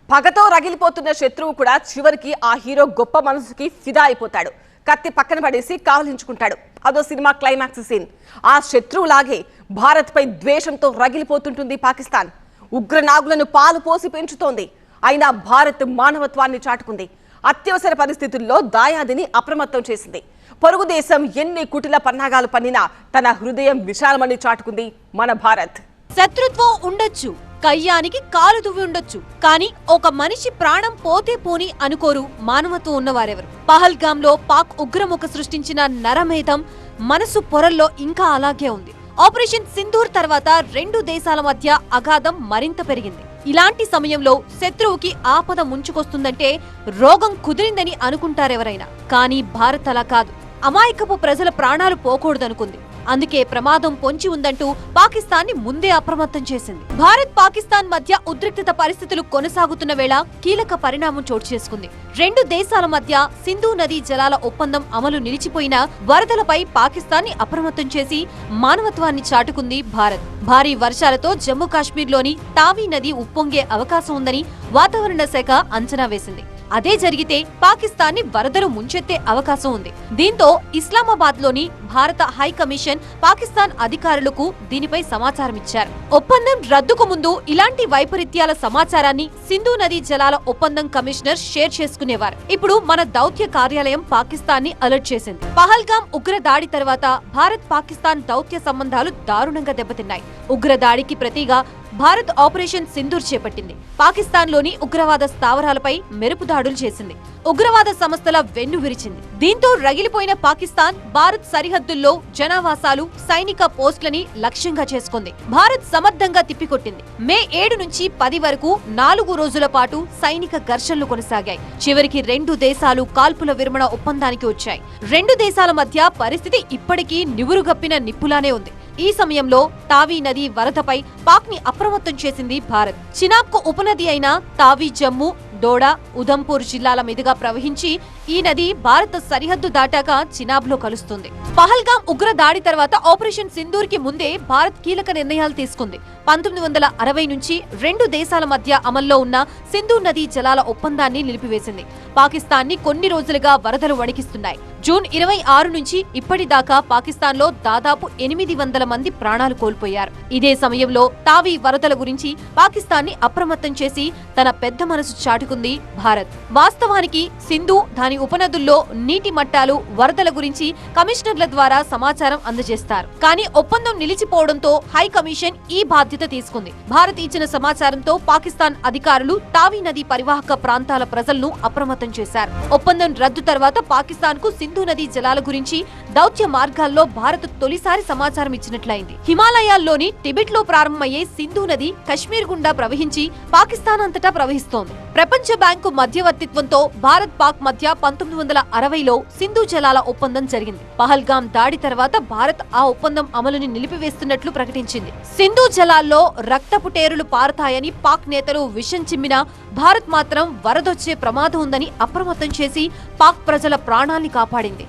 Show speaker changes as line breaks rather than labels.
పగతో రగిలిపోతున్న శత్రువు కూడా చివరికి ఆ హీరో గొప్ప మనసుకి ఫిదా అయిపోతాడు. కత్తి పక్కన పడేసి కావలించుకుంటాడు. అదో సినిమా క్లైమాక్స్ సీన్. ఆ శత్రువులాగే భారత్ పై ద్వేషంతో రగిలిపోతుంటుంది పాకిస్తాన్. ఉగ్రనాగులను పాలు పోసి పెంచుతోంది. అయినా భారత్ మానవత్వాన్ని చాటుకుంది. అత్యవసర పరిస్థితుల్లో దాయాదిని అప్రమత్తం చేసింది. పొరుగు దేశం ఎన్ని కుటిల పన్నాగాలు పన్నినా తన హృదయం విశాలమని చాటుకుంది మన భారత్.
శత్రుత్వం ఉండొచ్చు, కయ్యానికి కాలు దువ్వి ఉండొచ్చు, కానీ ఒక మనిషి ప్రాణం పోతే పోని అనుకోరు మానవత్వం ఉన్నవారెవరు. పహల్గామ్ లో పాక్ ఉగ్రముఖ సృష్టించిన నరమేధం మనసు పొరల్లో ఇంకా అలాగే ఉంది. ఆపరేషన్ సింధూర్ తర్వాత రెండు దేశాల మధ్య అగాధం మరింత పెరిగింది. ఇలాంటి సమయంలో శత్రువుకి ఆపద ముంచుకొస్తుందంటే రోగం కుదిరిందని అనుకుంటారెవరైనా. కానీ భారత్ అలా కాదు. అమాయకపు ప్రజల ప్రాణాలు పోకూడదనుకుంది. అందుకే ప్రమాదం పొంచి ఉందంటూ పాకిస్తాన్ ని ముందే అప్రమత్తం చేసింది. భారత్ పాకిస్తాన్ మధ్య ఉద్రిక్తత పరిస్థితులు కొనసాగుతున్న వేళ కీలక పరిణామం చోటు చేసుకుంది. రెండు దేశాల మధ్య సింధు నదీ జలాల ఒప్పందం అమలు నిలిచిపోయిన వరదలపై పాకిస్తాన్ ని అప్రమత్తం చేసి మానవత్వాన్ని చాటుకుంది భారత్. భారీ వర్షాలతో జమ్మూ కాశ్మీర్లోని తావీ నది ఉప్పొంగే అవకాశం ఉందని వాతావరణ శాఖ అంచనా వేసింది. అదే జరిగితే పాకిస్తాన్ ని వరదలు ముంచెత్తే అవకాశం ఉంది. దీంతో ఇస్లామాబాద్ లోని భారత హై కమిషన్ పాకిస్తాన్ అధికారులకు దీనిపై సమాచారం ఇచ్చారు. ఒప్పందం రద్దుకు ముందు ఇలాంటి వైపరీత్యాల సమాచారాన్ని సింధు నదీ జలాల ఒప్పందం కమిషనర్ షేర్ చేసుకునేవారు. ఇప్పుడు మన దౌత్య కార్యాలయం పాకిస్తాన్ ని అలర్ట్ చేసింది. పహల్గామ్ ఉగ్ర దాడి తర్వాత భారత్ పాకిస్తాన్ దౌత్య సంబంధాలు దారుణంగా దెబ్బతిన్నాయి. ఉగ్ర దాడికి ప్రతిగా భారత్ ఆపరేషన్ సింధూర్ చేపట్టింది. పాకిస్తాన్ లోని ఉగ్రవాద స్థావరాలపై మెరుపు దాడులు చేసింది. ఉగ్రవాద సంస్థల వెన్ను విరిచింది. దీంతో రగిలిపోయిన పాకిస్తాన్ భారత్ సరిహద్దుల్లో జనావాసాలు, సైనిక పోస్టులని లక్ష్యంగా చేసుకుంది. భారత్ సమర్థంగా తిప్పికొట్టింది. మే 7 నుంచి 10 వరకు 4 రోజుల పాటు సైనిక ఘర్షణలు కొనసాగాయి. చివరికి రెండు దేశాలు కాల్పుల విరమణ ఒప్పందానికి వచ్చాయి. రెండు దేశాల మధ్య పరిస్థితి ఇప్పటికీ నివురుగప్పిన నిప్పులానే ఉంది. ఈ సమయంలో తావీ నది వరదపై పాక్ ని అప్రమత్తం చేసింది భారత్. చినాబ్కు ఉపనది అయిన తావీ జమ్మూ, డోడా, ఉధంపూర్ జిల్లాల మీదుగా ప్రవహించి ఈ నది భారత సరిహద్దు దాటాక చినాబ్లో కలుస్తుంది. పహల్గామ్ ఉగ్ర దాడి తర్వాత ఆపరేషన్ సింధూర్ కి ముందే భారత్ కీలక నిర్ణయాలు తీసుకుంది. 1960 నుంచి రెండు దేశాల మధ్య అమల్లో ఉన్న సింధు నదీ జలాల ఒప్పందాన్ని నిలిపివేసింది. పాకిస్తాన్ ని కొన్ని రోజులుగా వరదలు వణికిస్తున్నాయి. జూన్ 26 నుంచి ఇప్పటిదాకా పాకిస్తాన్ లో దాదాపు 800 మంది ప్రాణాలు కోల్పోయారు. ఇదే సమయంలో తావీ వరదల గురించి పాకిస్తాన్ ని అప్రమత్తం చేసి తన పెద్ద మనసు చాటుకుంది భారత్. వాస్తవానికి సింధు, దాని ఉపనదుల్లో నీటి మట్టాలు, వరదల గురించి కమిషనర్ల ద్వారా సమాచారం అందజేస్తారు. కానీ ఒప్పందం నిలిచిపోవడంతో హై కమిషన్ ఈ బాధ్యత తీసుకుంది. భారత్ ఇచ్చిన సమాచారంతో పాకిస్తాన్ అధికారులు తావీ నది పరివాహక ప్రాంతాల ప్రజలను అప్రమత్తం చేశారు. ఒప్పందం రద్దు తర్వాత పాకిస్తాన్ కు సింధు నదీ జలాల గురించి దౌత్య మార్గాల్లో భారత్ తొలిసారి సమాచారం ఇచ్చినట్లయింది. హిమాలయాల్లోని టిబెట్ లో ప్రారంభమయ్యే సింధు నది కశ్మీర్ గుండా ప్రవహించి పాకిస్తాన్ అంతటా ప్రవహిస్తోంది. ప్రపంచ బ్యాంకు మధ్యవర్తిత్వంతో భారత్ పాక్ మధ్య 1960లో సింధు జలాల ఒప్పందం జరిగింది. పహల్గామ్ దాడి తర్వాత భారత్ ఆ ఒప్పందం అమలుని నిలిపివేస్తున్నట్లు ప్రకటించింది. సింధు జలాల్లో రక్తపుటేరులు పారుతాయని పాక్ నేతలు విషం చిమ్మినా భారత్ మాత్రం వరదొచ్చే ప్రమాదం ఉందని అప్రమత్తం చేసి పాక్ ప్రజల ప్రాణాల్ని కాపాడింది.